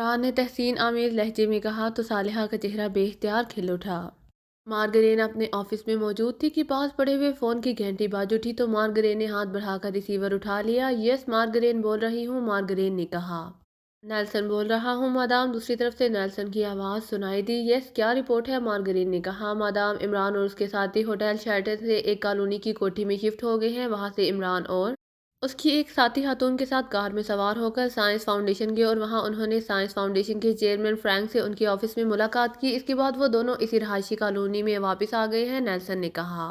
इमरान ने तहसीन आमेज लहजे में कहा तो सालिहा का चेहरा बेख्तियार खिल उठा। मार्गरेन अपने ऑफिस में मौजूद थी कि पास पड़े हुए फोन की घंटी बाज उठी तो मार्गरेन ने हाथ बढ़ाकर रिसीवर उठा लिया। यस मार्गरेन बोल रही हूँ, मार्गरेन ने कहा। नेल्सन बोल रहा हूँ मादाम, दूसरी तरफ से नेल्सन की आवाज़ सुनाई दी। यस क्या रिपोर्ट है, मार्गरेन ने कहा। मादाम, इमरान और उसके साथी होटल शेल्टर से एक कॉलोनी की कोठी में शिफ्ट हो गए हैं। वहाँ से इमरान और उसकी एक साथी खातून के साथ कार में सवार होकर साइंस फाउंडेशन गए और वहाँ उन्होंने साइंस फाउंडेशन के चेयरमैन फ्रैंक से उनके ऑफिस में मुलाकात की। इसके बाद वो दोनों इसी रहायशी कॉलोनी में वापस आ गए हैं, नेल्सन ने कहा।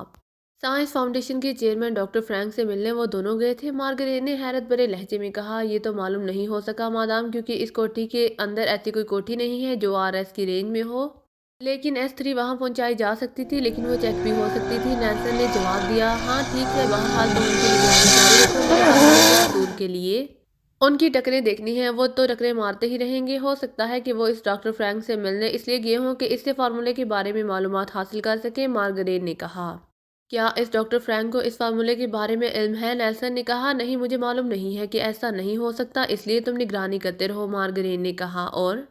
साइंस फाउंडेशन के चेयरमैन डॉक्टर फ्रैंक से मिलने वो दोनों गए थे, मार्गरेट ने हैरत भरे लहजे में कहा। ये तो मालूम नहीं हो सका मादाम, क्योंकि इस कोठी के अंदर ऐसी कोई कोठी नहीं है जो RS की रेंज में हो, लेकिन S3 वहां पहुंचाई जा सकती थी, लेकिन वो चेक भी हो सकती थी, नेल्सन ने जवाब दिया। हाँ ठीक है, बहरहाल तुम उनकी निगरानी जारी रखो, मुझे आसमान के असूल के लिए उनकी टकरें देखनी है। वो तो टकरें मारते ही रहेंगे। हो सकता है कि वो इस डॉक्टर फ्रैंक से मिलने इसलिए गए हों कि इससे फार्मूले के बारे में मालूमात हासिल कर सके, मार्गरेट ने कहा। क्या इस डॉक्टर फ्रैंक को इस फार्मूले के बारे में इल्म है, नेल्सन ने कहा। नहीं, मुझे मालूम नहीं है कि ऐसा नहीं हो सकता, इसलिए तुम निगरानी करते रहो, मार्गरेट ने कहा और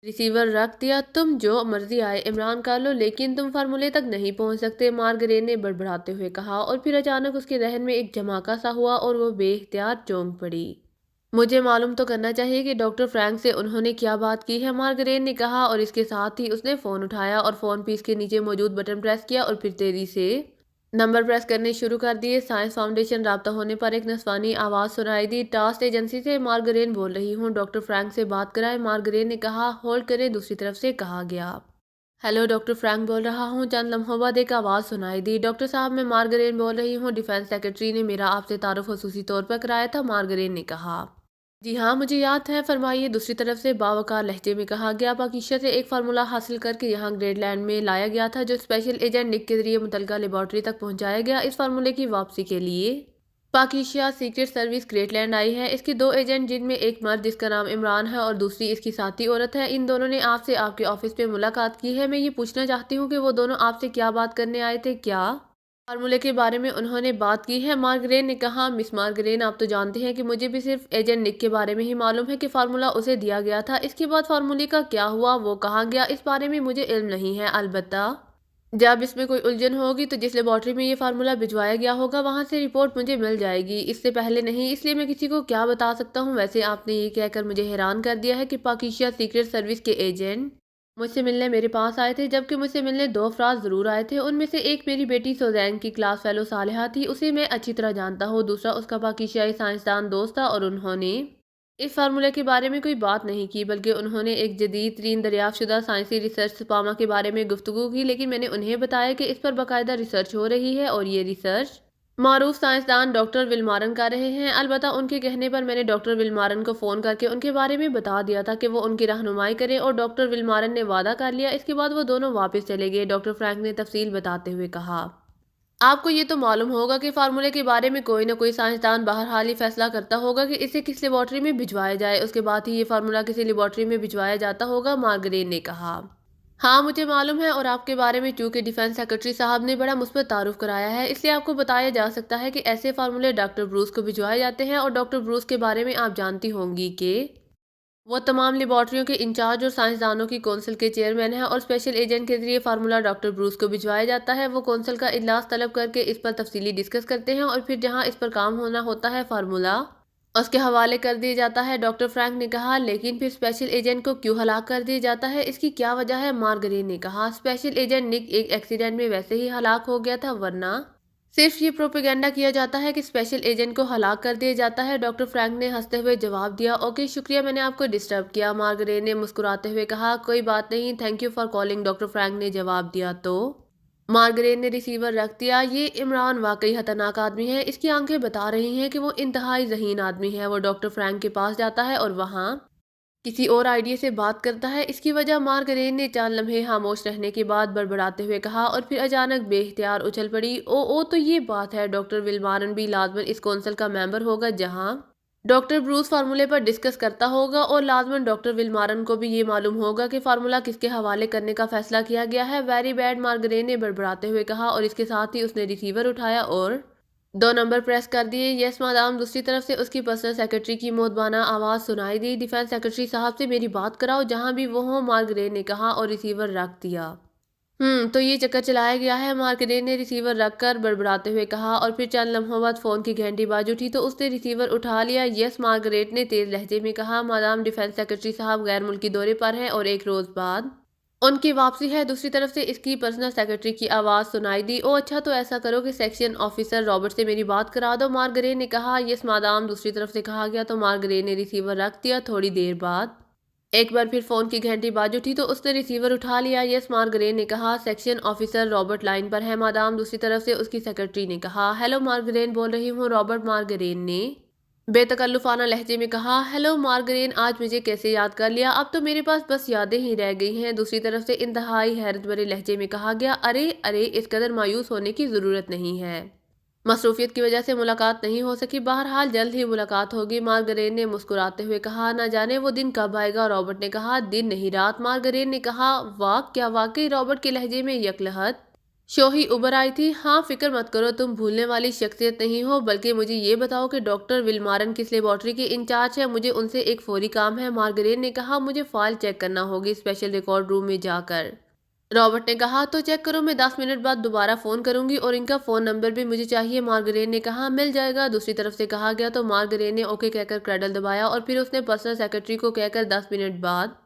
रिसीवर रख दिया। तुम जो मर्जी आए इमरान कर लो, लेकिन तुम फार्मूले तक नहीं पहुंच सकते, मार्गरेट ने बड़बड़ाते हुए कहा। और फिर अचानक उसके जहन में एक धमाका सा हुआ और वो बेख्तियार चौंक पड़ी। मुझे मालूम तो करना चाहिए कि डॉक्टर फ्रैंक से उन्होंने क्या बात की है, मार्गरेट ने कहा और इसके साथ ही उसने फ़ोन उठाया और फ़ोन पीस के नीचे मौजूद बटन प्रेस किया और फिर तेजी से नंबर प्रेस करने शुरू कर दिए। साइंस फाउंडेशन राब्ता होने पर एक नस्वानी आवाज़ सुनाई दी। टास्ट एजेंसी से मार्गरेट बोल रही हूँ, डॉक्टर फ्रैंक से बात कराएं, मार्गरेट ने कहा। होल्ड करें, दूसरी तरफ से कहा गया। हेलो, डॉक्टर फ्रैंक बोल रहा हूँ। चंद लम्हों बाद एक आवाज़ सुनाई दी। डॉक्टर साहब, मैं मार्गरेट बोल रही हूँ, डिफेंस सेक्रेटरी ने मेरा आपसे तारुफ खसूसी तौर पर कराया था, मार्गरेट ने कहा। जी हाँ, मुझे याद है, फरमाइए, दूसरी तरफ से बावकार लहजे में कहा गया। पाकिस्ता से एक फार्मूला हासिल करके यहाँ ग्रेडलैंड में लाया गया था, जो स्पेशल एजेंट निक के जरिए मुतलका लेबॉर्ट्री तक पहुँचाया गया। इस फार्मूले की वापसी के लिए पाकिस्तान सीक्रेट सर्विस ग्रेटलैंड आई है। इसके दो एजेंट, जिनमें एक मर्द जिसका नाम इमरान है और दूसरी इसकी साथी औरत है, इन दोनों ने आपसे आपके ऑफिस पे मुलाकात की है। मैं ये पूछना चाहती हूँ कि वो दोनों आपसे क्या बात करने आए थे, क्या फार्मूले के बारे में उन्होंने बात की है, मार्गरेट ने कहा। मिस मार्गरेट, आप तो जानते हैं कि मुझे भी सिर्फ एजेंट निक के बारे में ही मालूम है कि फार्मूला उसे दिया गया था। इसके बाद फार्मूले का क्या हुआ, वो कहाँ गया, इस बारे में मुझे इल्म नहीं है। अलबत्ता जब इसमें कोई उलझन होगी तो जिस लेबॉर्ट्री में ये फार्मूला भिजवाया गया होगा वहां से रिपोर्ट मुझे मिल जाएगी, इससे पहले नहीं, इसलिए मैं किसी को क्या बता सकता हूँ। वैसे आपने ये कहकर मुझे हैरान कर दिया है कि पाकिस्तान सीक्रेट सर्विस के एजेंट मुझसे मिलने मेरे पास आए थे, जबकि मुझसे मिलने दो अफराद ज़रूर आए थे। उनमें से एक मेरी बेटी सोजैन की क्लास फेलो सालिहा थी, उसे मैं अच्छी तरह जानता हूँ। दूसरा उसका पाकिस्तानी साइंसदान दोस्त था और उन्होंने इस फार्मूले के बारे में कोई बात नहीं की, बल्कि उन्होंने एक जदीद तरीन दरियाफ्तशुदा साइंसी रिसर्च स्पामा के बारे में गुफ्तगू की। लेकिन मैंने उन्हें बताया कि इस पर बाकायदा रिसर्च हो रही है और ये रिसर्च मारूफ साइंसदान डॉक्टर विलमारन कर रहे हैं। अलबत्ता उनके कहने पर मैंने डॉक्टर विलमारन को फ़ोन करके उनके बारे में बता दिया था कि वो उनकी रहनुमाई करें और डॉक्टर विलमारन ने वादा कर लिया। इसके बाद वो दोनों वापस चले गए, डॉक्टर फ्रैंक ने तफसील बताते हुए कहा। आपको ये तो मालूम होगा कि फार्मूले के बारे में कोई ना कोई साइंसदान बहरहाल ही फैसला करता होगा कि इसे किस लेबॉर्ट्री में भिजवाया जाए, उसके बाद ही ये फार्मूला किसी लेबॉर्ट्री में भिजवाया जाता होगा, मार्गरेट ने कहा। हाँ मुझे मालूम है, और आपके बारे में चूंकि डिफेंस सेक्रेटरी साहब ने बड़ा मुस्बत तारुफ कराया है, इसलिए आपको बताया जा सकता है कि ऐसे फार्मूले डॉक्टर ब्रूस को भिजवाए जाते हैं। और डॉक्टर ब्रूस के बारे में आप जानती होंगी कि वो तमाम लेबॉर्ट्रियों के इंचार्ज और साइंसदानों की कौंसिल के चेयरमैन हैं, और स्पेशल एजेंट के जरिए फार्मूला डॉक्टर ब्रूस को भिजवाया जाता है। वो कौंसिल का इजलास तलब करके इस पर तफसीली डिस्कस करते हैं और फिर जहां इस पर काम होना होता है फार्मूला उसके हवाले कर दिया जाता है, डॉक्टर फ्रैंक ने कहा। लेकिन फिर स्पेशल एजेंट को क्यों हलाक कर दिया जाता है, इसकी क्या वजह है, मार्गरेट ने कहा। स्पेशल एजेंट निक एक एक्सीडेंट में वैसे ही हलाक हो गया था, वरना सिर्फ ये प्रोपेगेंडा किया जाता है कि स्पेशल एजेंट को हलाक कर दिया जाता है, डॉक्टर फ्रैंक ने हंसते हुए जवाब दिया। ओके शुक्रिया, मैंने आपको डिस्टर्ब किया, मार्गरेट ने मुस्कुराते हुए कहा। कोई बात नहीं, thank you for calling, doctor Frank ने जवाब दिया। तो मार्गरेट ने रिसीवर रख दिया। ये इमरान वाकई खतरनाक आदमी है, इसकी आंखें बता रही हैं कि वो इंतहाई ज़हीन आदमी है। वो डॉक्टर फ्रैंक के पास जाता है और वहाँ किसी और आइडिया से बात करता है। इसकी वजह, मार्गरेट ने चंद लम्हे खामोश रहने के बाद बड़बड़ाते हुए कहा, और फिर अचानक बेख्तियार उछल पड़ी। ओ तो ये बात है, डॉक्टर विलमारन भी लाजमन इस कौंसिल का मेंबर होगा जहां डॉक्टर ब्रूस फार्मूले पर डिस्कस करता होगा, और लाजमन डॉक्टर विलमारन को भी ये मालूम होगा कि फार्मूला किसके हवाले करने का फैसला किया गया है। वेरी बैड, मार्गरेट ने बड़बड़ाते हुए कहा, और इसके साथ ही उसने रिसीवर उठाया और दो नंबर प्रेस कर दिए। Yes madam. दूसरी तरफ से उसकी पर्सनल सेक्रेटरी की मोदबाना आवाज़ सुनाई दी। डिफेंस सेक्रेटरी साहब से मेरी बात कराओ जहां भी वो हो, मार्गरेट ने कहा और रिसीवर रख दिया। तो ये चक्कर चलाया गया है, मार्गरेट ने रिसीवर रखकर बड़बड़ाते हुए कहा और फिर चंद लम्हों बाद फ़ोन की घंटी बाज उठी तो उसने रिसीवर उठा लिया। यस, मार्गरेट ने तेज़ लहजे में कहा। मैडम, डिफेंस सेक्रेटरी साहब गैर मुल्की दौरे पर हैं और एक रोज़ बाद उनकी वापसी है। दूसरी तरफ से इसकी पर्सनल सेक्रेटरी की आवाज़ सुनाई दी। ओ अच्छा, तो ऐसा करो कि सेक्शन ऑफिसर रॉबर्ट से मेरी बात करा दो, मार्गरेट ने कहा। यस मैडम, दूसरी तरफ से कहा गया तो मार्गरेट ने रिसीवर रख दिया। थोड़ी देर बाद एक बार फिर फोन की घंटी बाज उठी तो उसने रिसीवर उठा लिया। यस, मार्गरेट ने कहा। सेक्शन ऑफिसर रॉबर्ट लाइन पर है मैडम, दूसरी तरफ से उसकी सेक्रेटरी ने कहा। हेलो, मार्गरेट बोल रही हूँ, रॉबर्ट, मार्गरेट ने बेतकल्लुफाना लहजे में कहा। हेलो मार्गरेट, आज मुझे कैसे याद कर लिया? अब तो मेरे पास बस यादें ही रह गई हैं। दूसरी तरफ से इंतहाई हैरत भरे लहजे में कहा गया। अरे अरे, इस कदर मायूस होने की ज़रूरत नहीं है, मसरूफियत की वजह से मुलाकात नहीं हो सकी, बहरहाल जल्द ही मुलाकात होगी, मार्गरेट ने मुस्कुराते हुए कहा। न जाने वो दिन कब आएगा, रॉबर्ट ने कहा। दिन नहीं रात, मार्गरेट ने कहा। वाह, क्या वाकई? रॉबर्ट के लहजे में यकलहत शोही उबर आई थी। हाँ, फिक्र मत करो, तुम भूलने वाली शख्सियत नहीं हो। बल्कि मुझे ये बताओ कि डॉक्टर विलमारन किस लेबॉर्ट्री के इंचार्ज है? मुझे उनसे एक फौरी काम है, मार्गरेट ने कहा। मुझे फाइल चेक करना होगी स्पेशल रिकॉर्ड रूम में जाकर, रॉबर्ट ने कहा। तो चेक करो, मैं 10 मिनट बाद दोबारा फ़ोन करूंगी और इनका फ़ोन नंबर भी मुझे चाहिए, मार्गरेट ने कहा। मिल जाएगा, दूसरी तरफ से कहा गया तो मार्गरेट ने ओके कहकर क्रैडल दबाया और फिर उसने पर्सनल सेक्रेटरी को कहकर 10 मिनट बाद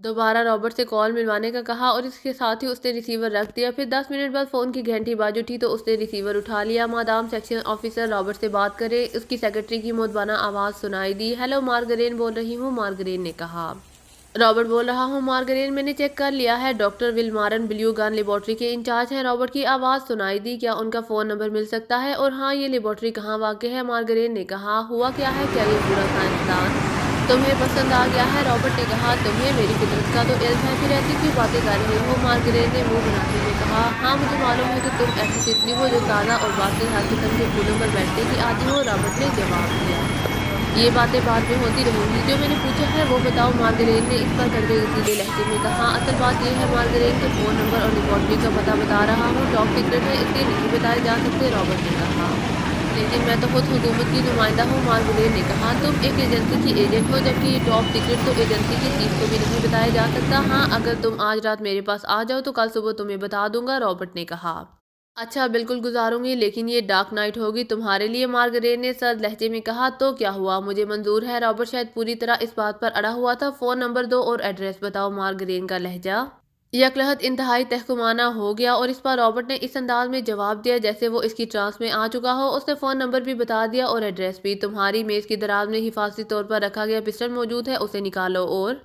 दोबारा रॉबर्ट से कॉल मिलवाने का कहा और इसके साथ ही उसने रिसीवर रख दिया। फिर 10 मिनट बाद फ़ोन की घंटी बाज उठी तो उसने रिसीवर उठा लिया। मादाम, सेक्शन ऑफिसर रॉबर्ट से बात करे, उसकी सेक्रेटरी की मोदबाना आवाज़ सुनाई दी। हेलो, मार्गरेट बोल रही हूँ, मार्गरेट ने कहा। रॉबर्ट बोल रहा हूँ, मार्गरेट, मैंने चेक कर लिया है, डॉक्टर विलमारन ब्लू गन लेबॉर्ट्री के इंचार्ज हैं। रॉबर्ट की आवाज़ सुनाई दी। क्या उनका फ़ोन नंबर मिल सकता है? और हाँ, ये लेबॉर्ट्री कहाँ वाक़ है? मार्गरेट ने कहा। हुआ क्या है? क्या ये पूरा साइंसदान तुम्हें पसंद आ गया है? रॉबर्ट ने कहा। तुम्हें मेरी फितरत का तो इल्म है, फिर ऐसी क्यों बातें कर रहे हो? मार्गरेट ने मुंह बनाते हुए कहा। हाँ, मुझे मालूम है कि तुम ऐसी तितली हो जो ताज़ा और बाकी हर किस्म के फूलों पर बैठने की आदि हो, रॉबर्ट ने जवाब दिया। ये बातें बाद में होती रहेंगी, जो मैंने पूछा है वो बताओ, मार्गरेट ने इस पर कड़वे गतीले लहजे में कहा। असल बात यह है, मार्गरेट के फ़ोन नंबर और लेबॉर्ट्री का पता बता रहा हूँ, टॉप सीक्रेट है, इसलिए नहीं बताए जा सकते, रॉबर्ट ने कहा। लेकिन मैं तो खुद हुकूमत की नुमाइंदा हूँ, मार्गरेट ने कहा। तुम एक एजेंसी की एजेंट हो, जबकि ये टॉप सीक्रेट तो एजेंसी की चीफ को भी नहीं बताया जा सकता। हाँ, अगर तुम आज रात मेरे पास आ जाओ तो कल सुबह तुम्हें बता दूंगा, रॉबर्ट ने कहा। अच्छा, बिल्कुल गुजारूंगी, लेकिन ये डार्क नाइट होगी तुम्हारे लिए, मार्गरेट ने सर्द लहजे में कहा। तो क्या हुआ? मुझे मंजूर है, रॉबर्ट शायद पूरी तरह इस बात पर अड़ा हुआ था। फ़ोन नंबर दो और एड्रेस बताओ, मार्गरेट का लहजा यकलहत इंतहाई तहकुमाना हो गया और इस पर रॉबर्ट ने इस अंदाज में जवाब दिया जैसे वो इसकी ट्रांस में आ चुका हो। उसने फ़ोन नंबर भी बता दिया और एड्रेस भी। तुम्हारी मेज़ की दराज में हिफाजती तौर पर रखा गया पिस्टल मौजूद है, उसे निकालो और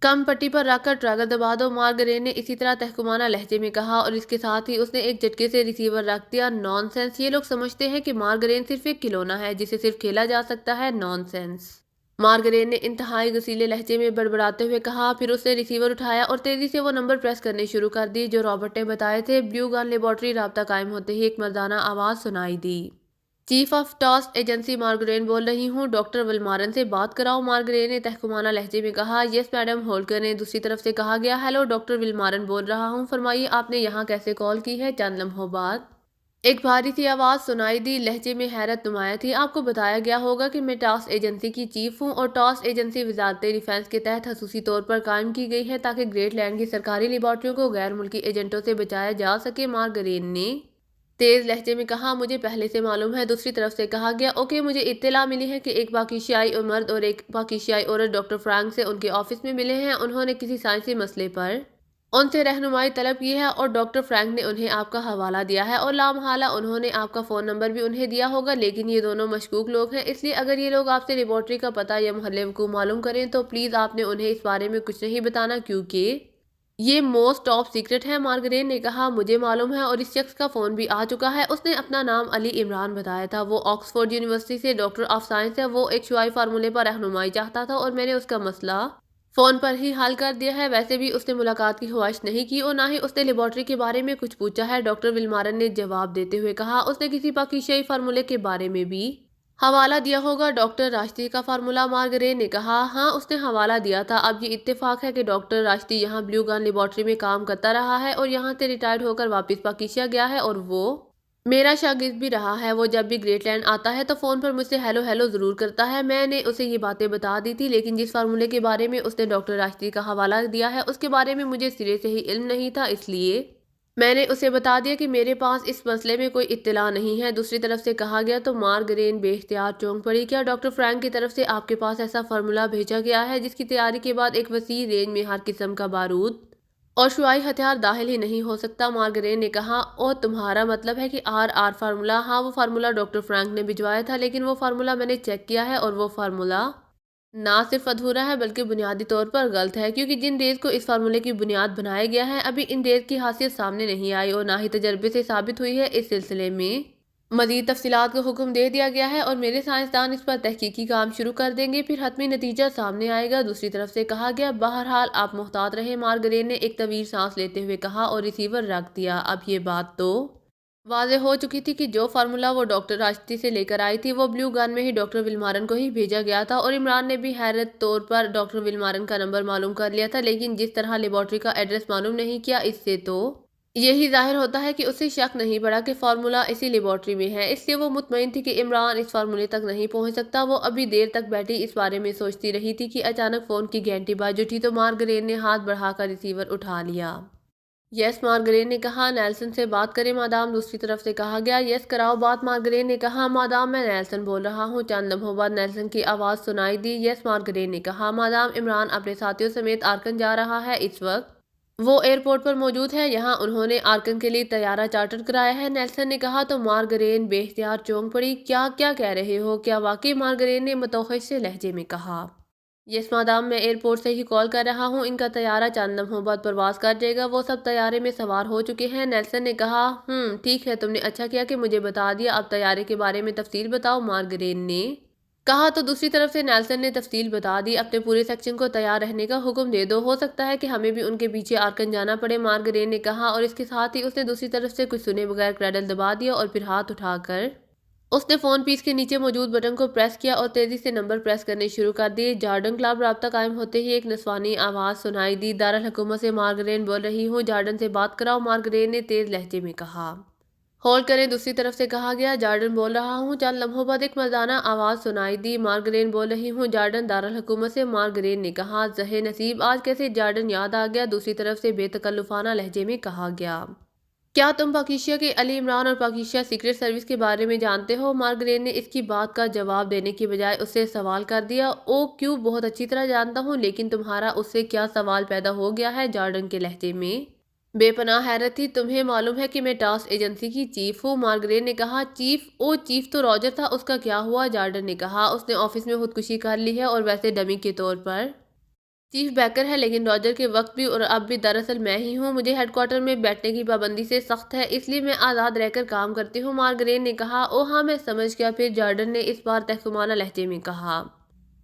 कम पट्टी पर रखकर ट्रैगर दबा दो, मार्गरेट ने इसी तरह तहकुमाना लहजे में कहा और इसके साथ ही उसने एक झटके से रिसीवर रख दिया। नॉनसेंस, ये लोग समझते हैं कि मार्गरेट सिर्फ एक खिलौना है जिसे सिर्फ खेला जा सकता है। नॉनसेंस, मार्गरेट ने इंतहाई गसीले लहजे में बड़बड़ाते हुए कहा। फिर उसने रिसीवर उठाया और तेजी से वो नंबर प्रेस करने शुरू कर दी जो रॉबर्ट ने बताए थे। ब्लू गन लेबॉर्ट्री राब्ता कायम होते ही एक मर्दाना आवाज़ सुनाई दी। Chief of task agency, Margaret बोल रही हूँ, डॉक्टर विलमारन से बात कराओ, मार्गरेट ने तहकुमाना लहजे में कहा। यस मैडम, होल्ड करें, दूसरी तरफ से कहा गया। हेलो, डॉक्टर विलमारन बोल रहा हूँ, फरमाइए आपने यहाँ कैसे कॉल की है? चंद लम्हों बाद एक भारी सी आवाज़ सुनाई दी, लहजे में हैरत नुमाया थी। आपको बताया गया होगा कि मैं टास्क एजेंसी की चीफ हूँ और टास्क एजेंसी वजारत डिफेंस के तहत खसूसी तौर पर कायम की गई है ताकि ग्रेट लैंड की सरकारी लेबॉर्ट्रियों को गैर मुल्की एजेंटों से बचाया जा सके, मार्गरेट ने तेज लहजे में कहा। मुझे पहले से मालूम है, दूसरी तरफ से कहा गया। ओके, मुझे इत्तला मिली है कि एक पाकिस्तानी मर्द और एक पाकिस्तानी औरत डॉक्टर फ्रैंक से उनके ऑफिस में मिले हैं। उन्होंने किसी साइंसी मसले पर उनसे रहनुमाई तलब की है और डॉक्टर फ्रैंक ने उन्हें आपका हवाला दिया है और लामहाला उन्होंने आपका फ़ोन नंबर भी उन्हें दिया होगा। लेकिन ये दोनों मशकूक लोग हैं, इसलिए अगर ये लोग आपसे लेबॉर्ट्री का पता या महल्ले को मालूम करें तो प्लीज़ आपने उन्हें इस बारे में कुछ नहीं बताना, क्योंकि ये मोस्ट टॉप सीक्रेट है, मार्गरेट ने कहा। मुझे मालूम है और इस शख्स का फ़ोन भी आ चुका है। उसने अपना नाम अली इमरान बताया था, वो ऑक्सफोर्ड यूनिवर्सिटी से डॉक्टर ऑफ साइंस है। वो एक शुआई फार्मूले पर रहनुमाई चाहता था और मैंने उसका मसला फ़ोन पर ही हल कर दिया है। वैसे भी उसने मुलाकात की ख्वाहिश नहीं की और ना ही उसने लेबॉर्ट्री के बारे में कुछ पूछा है, डॉक्टर विलमारन ने जवाब देते हुए कहा। उसने किसी पाकिस्तानी फार्मूले के बारे में भी हवाला दिया होगा, डॉक्टर राश्ती का फार्मूला, मार्गरेट ने कहा। हाँ, उसने हवाला दिया था। अब ये इत्तेफाक है कि डॉक्टर राश्ती यहाँ ब्लू गन लेबॉर्ट्री में काम करता रहा है और यहाँ से रिटायर्ड होकर वापस पाकिस्तान गया है और वो میرا شاگرد بھی رہا ہے، وہ جب بھی گریٹ لینڈ آتا ہے تو فون پر مجھ سے ہیلو ہیلو ضرور کرتا ہے۔ میں نے اسے یہ باتیں بتا دی تھی، لیکن جس فارمولے کے بارے میں اس نے ڈاکٹر راشدی کا حوالہ دیا ہے اس کے بارے میں مجھے سرے سے ہی علم نہیں تھا، اس لیے میں نے اسے بتا دیا کہ میرے پاس اس مسئلے میں کوئی اطلاع نہیں ہے۔ دوسری طرف سے کہا گیا تو مارگرین بے اختیار چونک پڑی۔ کیا ڈاکٹر فرینک کی طرف سے آپ کے پاس ایسا فارمولہ بھیجا گیا ہے جس کی تیاری کے بعد ایک وسیع رینج میں ہر قسم کا بارود اور شعاعی ہتھیار داخل ہی نہیں ہو سکتا؟ مارگرین نے کہا، او تمہارا مطلب ہے کہ آر فارمولہ؟ ہاں، وہ فارمولہ ڈاکٹر فرینک نے بھجوایا تھا، لیکن وہ فارمولہ میں نے چیک کیا ہے اور وہ فارمولہ نہ صرف ادھورا ہے بلکہ بنیادی طور پر غلط ہے، کیونکہ جن ریز کو اس فارمولے کی بنیاد بنایا گیا ہے ابھی ان ریز کی حیثیت سامنے نہیں آئی اور نہ ہی تجربے سے ثابت ہوئی ہے۔ اس سلسلے میں مزید تفصیلات کا حکم دے دیا گیا ہے اور میرے سائنسدان اس پر تحقیقی کام شروع کر دیں گے، پھر حتمی نتیجہ سامنے آئے گا۔ دوسری طرف سے کہا گیا، بہرحال آپ محتاط رہیں، مارگرین نے ایک طویل سانس لیتے ہوئے کہا اور ریسیور رکھ دیا۔ اب یہ بات تو واضح ہو چکی تھی کہ جو فارمولہ وہ ڈاکٹر راشدی سے لے کر آئی تھی وہ بلیو گن میں ہی ڈاکٹر ولمارن کو ہی بھیجا گیا تھا، اور عمران نے بھی حیرت طور پر ڈاکٹر ولمارن کا نمبر معلوم کر لیا تھا، لیکن جس طرح لیبارٹری کا ایڈریس معلوم نہیں کیا، اس سے تو یہی ظاہر ہوتا ہے کہ اسے شک نہیں پڑا کہ فارمولہ اسی لیبارٹری میں ہے، اس لیے وہ مطمئن تھی کہ عمران اس فارمولے تک نہیں پہنچ سکتا۔ وہ ابھی دیر تک بیٹھی اس بارے میں سوچتی رہی تھی کہ اچانک فون کی گھنٹی بج اٹھی تو مارگرین نے ہاتھ بڑھا کر ریسیور اٹھا لیا۔ یس، مارگرین نے کہا، نیلسن سے بات کریں مادام۔ دوسری طرف سے کہا گیا، یس کراؤ بات۔ مارگرین نے کہا، مادام میں نیلسن بول رہا ہوں۔ چند لمحوں بعد نیلسن کی آواز سنائی دی۔ یس، مارگرین نے کہا، مادام عمران اپنے ساتھیوں سمیت آرکن جا رہا ہے، اس وقت وہ ایئرپورٹ پر موجود ہے، یہاں انہوں نے آرکن کے لیے طیارہ چارٹر کرایا ہے، نیلسن نے کہا۔ تو مارگرین بے اختیار چونک پڑی۔ کیا کہہ رہے ہو؟ کیا واقعی؟ مارگرین نے متوحش سے لہجے میں کہا۔ یس مادام، میں ایئرپورٹ سے ہی کال کر رہا ہوں، ان کا طیارہ چند لمحوں بعد پرواز کر جائے گا، وہ سب طیارے میں سوار ہو چکے ہیں۔ نیلسن نے کہا، ٹھیک ہے، تم نے اچھا کیا کہ مجھے بتا دیا، اب طیارے کے بارے میں تفصیل بتاؤ، مارگرین نے کہا۔ تو دوسری طرف سے نیلسن نے تفصیل بتا دی، اپنے پورے سیکشن کو تیار رہنے کا حکم دے دو، ہو سکتا ہے کہ ہمیں بھی ان کے پیچھے آرکن جانا پڑے، مارگرین نے کہا، اور اس کے ساتھ ہی اس نے دوسری طرف سے کچھ سنے بغیر کریڈل دبا دیا اور پھر ہاتھ اٹھا کر اس نے فون پیس کے نیچے موجود بٹن کو پریس کیا اور تیزی سے نمبر پریس کرنے شروع کر دیے۔ جارڈن کلب رابطہ قائم ہوتے ہی ایک نسوانی آواز سنائی دی، دارالحکومت سے مارگرین بول رہی ہوں، جارڈن سے بات کراؤ، مارگرین نے تیز لہجے میں کہا۔ ہولڈ کریں، دوسری طرف سے کہا گیا، جارڈن بول رہا ہوں۔ چند لمحوں بعد ایک مردانہ آواز سنائی دی، مارگرین بول رہی ہوں، جارڈن دارالحکومت سے، مارگرین نے کہا۔ زہے نصیب، آج کیسے جارڈن یاد آ گیا؟ دوسری طرف سے بے تکلفانہ لہجے میں کہا گیا۔ کیا تم پاکیشا کے علی عمران اور پاکیشا سیکرٹ سروس کے بارے میں جانتے ہو؟ مارگرین نے اس کی بات کا جواب دینے کی بجائے اس سے سوال کر دیا۔ او کیوں، بہت اچھی طرح جانتا ہوں، لیکن تمہارا اس سے کیا سوال پیدا ہو گیا ہے؟ جارڈن کے لہجے میں بے پناہ حیرت تھی۔ تمہیں معلوم ہے کہ میں ٹاس ایجنسی کی چیف ہوں، مارگرین نے کہا۔ چیف؟ او چیف تو راجر تھا، اس کا کیا ہوا؟ جارڈن نے کہا، اس نے آفس میں خودکشی کر لی ہے اور ویسے ڈمی کے طور پر چیف بیکر ہے، لیکن راجر کے وقت بھی اور اب بھی دراصل میں ہی ہوں، مجھے ہیڈ کوارٹر میں بیٹھنے کی پابندی سے سخت ہے، اس لیے میں آزاد رہ کر کام کرتی ہوں، مارگرین نے کہا۔ او ہاں، میں سمجھ گیا۔ پھر جارڈن نے اس بار تحکمانہ لہجے میں کہا،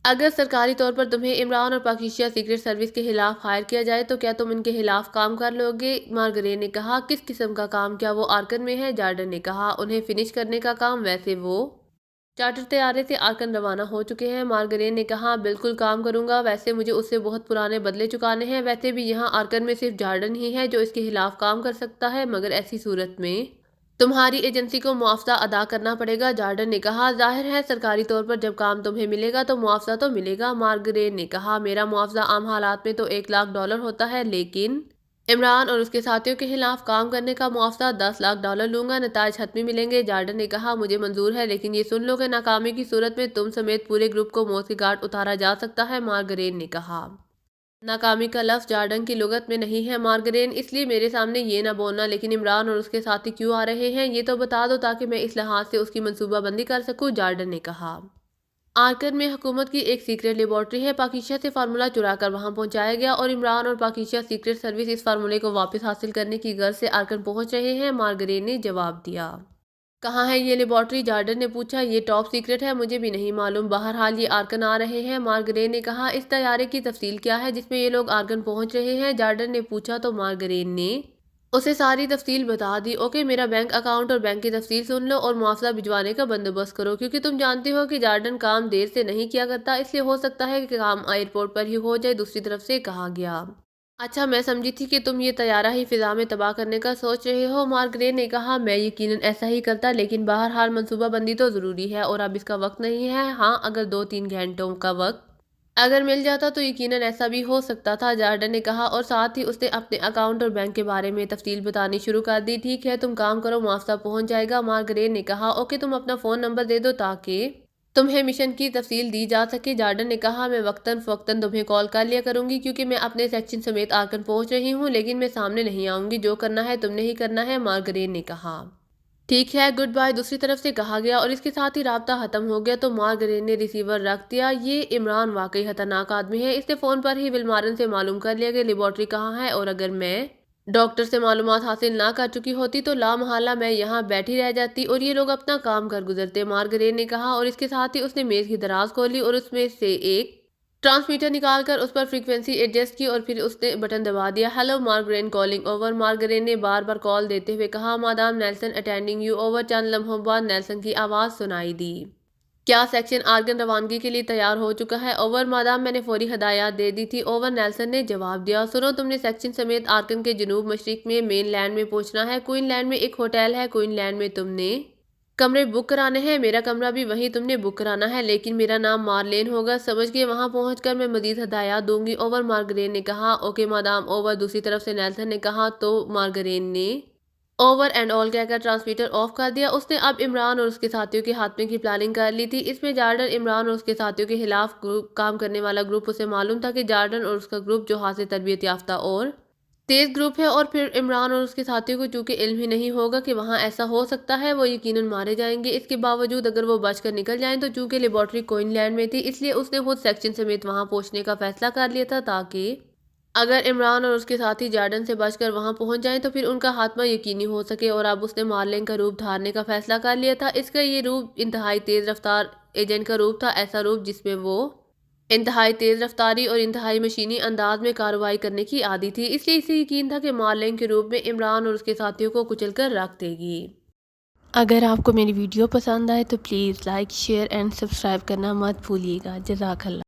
اگر سرکاری طور پر تمہیں عمران اور پاکیشا سیکرٹ سروس کے خلاف ہائر کیا جائے تو کیا تم ان کے خلاف کام کر لو گے؟ مارگرین نے کہا۔ کس قسم کا کام؟ کیا وہ آرکن میں ہے؟ جارڈن نے کہا، انہیں فنش کرنے کا کام، ویسے وہ چارٹر طیارے سے آرکن روانہ ہو چکے ہیں، مارگرین نے کہا۔ بالکل کام کروں گا، ویسے مجھے اس سے بہت پرانے بدلے چکانے ہیں، ویسے بھی یہاں آرکن میں صرف جارڈن ہی ہے جو اس کے خلاف کام کر سکتا ہے، مگر ایسی صورت میں تمہاری ایجنسی کو معاوضہ ادا کرنا پڑے گا، جارڈن نے کہا۔ ظاہر ہے، سرکاری طور پر جب کام تمہیں ملے گا تو معاوضہ تو ملے گا، مارگرین نے کہا۔ میرا معاوضہ عام حالات میں تو $1,00,000 ہوتا ہے، لیکن عمران اور اس کے ساتھیوں کے خلاف کام کرنے کا معاوضہ $10,00,000 لوں گا، نتائج حتمی ملیں گے، جارڈن نے کہا۔ مجھے منظور ہے، لیکن یہ سن لو کہ ناکامی کی صورت میں تم سمیت پورے گروپ کو موت کے گھاٹ اتارا جا سکتا ہے، مارگرین نے کہا۔ ناکامی کا لفظ جارڈن کی لغت میں نہیں ہے، مارگرین، اس لیے میرے سامنے یہ نہ بولنا، لیکن عمران اور اس کے ساتھی کیوں آ رہے ہیں یہ تو بتا دو تاکہ میں اس لحاظ سے اس کی منصوبہ بندی کر سکوں، جارڈن نے کہا۔ آرکن میں حکومت کی ایک سیکرٹ لیبارٹری ہے، پاکیشا سے فارمولہ چرا کر وہاں پہنچایا گیا اور عمران اور پاکیشا سیکرٹ سروس اس فارمولے کو واپس حاصل کرنے کی غرض سے آرکن پہنچ رہے ہیں، مارگرین نے جواب دیا۔ کہاں ہے یہ لیبارٹری؟ جارڈن نے پوچھا۔ یہ ٹاپ سیکرٹ ہے، مجھے بھی نہیں معلوم، بہرحال یہ آرکن آ رہے ہیں، مارگرین نے کہا۔ اس طیارے کی تفصیل کیا ہے جس میں یہ لوگ آرکن پہنچ رہے ہیں؟ جارڈن نے پوچھا۔ تو مارگرین نے اسے ساری تفصیل بتا دی۔ اوکے، میرا بینک اکاؤنٹ اور بینک کی تفصیل سن لو اور معاوضہ بھجوانے کا بندوبست کرو، کیونکہ تم جانتے ہو کہ جارڈن کام دیر سے نہیں کیا کرتا، اس لیے ہو سکتا ہے کہ کام ایئرپورٹ پر ہی ہو جائے، دوسری طرف سے کہا گیا۔ اچھا، میں سمجھی تھی کہ تم یہ طیارہ ہی فضا میں تباہ کرنے کا سوچ رہے ہو، مارگریٹ نے کہا۔ میں یقیناً ایسا ہی کرتا، لیکن بہرحال منصوبہ بندی تو ضروری ہے اور اب اس کا وقت نہیں ہے۔ ہاں، اگر 2-3 گھنٹوں کا وقت اگر مل جاتا تو یقیناً ایسا بھی ہو سکتا تھا، جارڈن نے کہا، اور ساتھ ہی اس نے اپنے اکاؤنٹ اور بینک کے بارے میں تفصیل بتانی شروع کر دی۔ ٹھیک ہے، تم کام کرو، معاوضہ پہنچ جائے گا، مارگریٹ نے کہا۔ اوکے، تم اپنا فون نمبر دے دو تاکہ تمہیں مشن کی تفصیل دی جا سکے، جارڈن نے کہا۔ میں وقتاً فوقتاً تمہیں کال کر لیا کروں گی کیونکہ میں اپنے سیکشن سمیت آرکن پہنچ رہی ہوں، لیکن میں سامنے نہیں آؤں گی۔ جو کرنا ہے تم نے ہی کرنا ہے، مارگریٹ نے کہا۔ ٹھیک ہے، گڈ بائے، دوسری طرف سے کہا گیا، اور اس کے ساتھ ہی رابطہ ختم ہو گیا تو مارگریٹ نے ریسیور رکھ دیا۔ یہ عمران واقعی خطرناک آدمی ہے، اس نے فون پر ہی ولمارن سے معلوم کر لیا کہ لیبارٹری کہاں ہے، اور اگر میں ڈاکٹر سے معلومات حاصل نہ کر چکی ہوتی تو لامحالہ میں یہاں بیٹھی رہ جاتی اور یہ لوگ اپنا کام کر گزرتے، مارگریٹ نے کہا، اور اس کے ساتھ ہی اس نے میز کی دراز کھولی اور اس میں سے ایک ٹرانسمیٹر نکال کر اس پر فریکوینسی ایڈجسٹ کی اور پھر اس نے بٹن دبا دیا۔ Hello Margaret, calling over, Margaret نے بار بار کال دیتے ہوئے کہا۔ Madam Nelson attending you over. چند لمحوں بعد نیلسن کی آواز سنائی دی۔ کیا سیکشن آرگن روانگی کے لیے تیار ہو چکا ہے؟ اوور مادام، میں نے فوری ہدایات دے دی تھی۔ اوور نیلسن نے جواب دیا۔ سنو، تم نے سیکشن سمیت آرکن کے جنوب مشرق میں مین لینڈ میں پہنچنا ہے۔ کوئن لینڈ میں ایک ہوٹل ہے، کوئن لینڈ میں تم نے کمرے بک کرانے ہیں، میرا کمرہ بھی وہیں تم نے بک کرانا ہے، لیکن میرا نام مارلین ہوگا، سمجھ گئے؟ وہاں پہنچ کر میں مزید ہدایات دوں گی۔ اوور مارگریٹ نے کہا۔ Okay madam. اوور دوسری طرف سے نیلسن نے کہا۔ تو مارگریٹ نے اوور اینڈ آل کہہ کر ٹرانسمیٹر آف کر دیا۔ اس نے اب عمران اور اس کے ساتھیوں کے خاتمے کی پلاننگ کر لی تھی۔ اس میں جارڈن، عمران اور اس کے ساتھیوں کے خلاف کام کرنے والا گروپ، اسے معلوم تھا کہ جارڈن اور اس کا گروپ جو حاصل تربیت یافتہ اور تیز گروپ ہے، اور پھر عمران اور اس کے ساتھیوں کو چونکہ علم ہی نہیں ہوگا کہ وہاں ایسا ہو سکتا ہے، وہ یقیناً مارے جائیں گے۔ اس کے باوجود اگر وہ بچ کر نکل جائیں تو چونکہ لیبارٹری کوئن لینڈ میں تھی، اس لیے اس نے خود سیکشن سمیت وہاں پہنچنے کا فیصلہ کر لیا تھا تاکہ اگر عمران اور اس کے ساتھی جارڈن سے بچ کر وہاں پہنچ جائیں تو پھر ان کا خاتمہ یقینی ہو سکے، اور اب اس نے مارلین کا روپ دھارنے کا فیصلہ کر لیا تھا۔ اس کا یہ روپ انتہائی تیز رفتار ایجنٹ کا روپ تھا، ایسا روپ جس میں وہ انتہائی تیز رفتاری اور انتہائی مشینی انداز میں کارروائی کرنے کی عادی تھی، اس لیے اسے یقین تھا کہ مارلین کے روپ میں عمران اور اس کے ساتھیوں کو کچل کر رکھ دے گی۔ اگر آپ کو میری ویڈیو پسند آئے تو please like, share and subscribe کرنا مت بھولیے گا۔ جزاک اللہ۔